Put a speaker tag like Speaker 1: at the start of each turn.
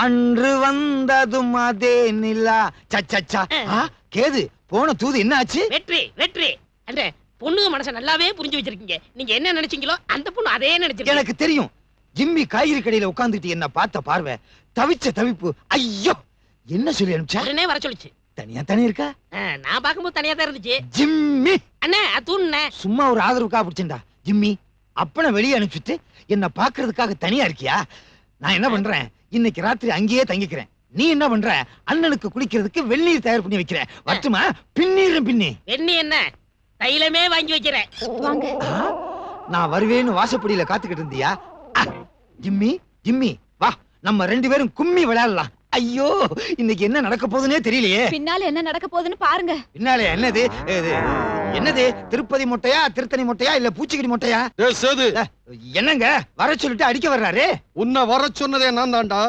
Speaker 1: அன்று வந்ததும் அதே நிலா சச்சா. கேது போன தூது என்ன ஆச்சு?
Speaker 2: வெற்றி வெற்றி. அந்த பொண்ணுங்க மனச நல்லாவே புரிஞ்சு வச்சிருக்கீங்க. நீங்க என்ன நினைச்சீங்களோ அந்த பொண்ணு அதே நினைச்சிருக்கு.
Speaker 1: எனக்கு தெரியும். ஜிம்மி காய்கறி கடையில உட்கார்ந்துட்டு என்ன பார்த்த பார்வை, தவிச்ச தவிப்பு. ஐயோ, என்ன சொல்லி அனுப்பிச்சா?
Speaker 2: உடனே வர சொல்லுச்சு.
Speaker 1: தனியா தனி இருக்கா?
Speaker 2: நான் பாக்கும்போது தனியா தான் இருந்துச்சு.
Speaker 1: ஜிம்மி
Speaker 2: அண்ணே தூண்ணே.
Speaker 1: சும்மா ஒரு ஆதரவுக்காக பிடிச்சேன்டா. ஜிம்மி அப்பனை வெளியே அனுப்பிச்சுட்டு என்ன பாக்குறதுக்காக தனியா இருக்கியா? நான் என்ன பண்றேன், இன்னைக்கு ராத்திரி அங்கேயே தங்கிக்கிறேன். நீ என்ன பண்ற, அண்ணனுக்கு குளிக்கிறதுக்கு வெந்நீர் தயார் பண்ணி வைக்கிறேன். வட்டுமா? பின்னீரும் பின்னி.
Speaker 2: வெண்ணி என்ன தைலமே வாங்கி வைக்கிறேன்.
Speaker 1: நான் வருவேன்னு வாசப்படியில காத்துக்கிட்டு இருந்தியா? ஜிம்மி ஜிம்மி வா, நம்ம 2 பேரும் கும்மி விளையாடலாம். ஐயோ, இன்னைக்கு என்ன நடக்க போகுதுன்னே தெரியலையே.
Speaker 3: பின்னால என்ன நடக்க போகுதுன்னு பாருங்க.
Speaker 1: பின்னாலே என்னது? என்னது? திருப்பதி மொட்டையா, திருத்தணி மொட்டையா, இல்ல பூச்சிக்கடி மொட்டையா?
Speaker 4: சேது,
Speaker 1: என்னங்க வர சொல்லிட்டு அடிக்க வர்றாரு?
Speaker 4: உன்னை வர சொன்னதே நான் தான்டா.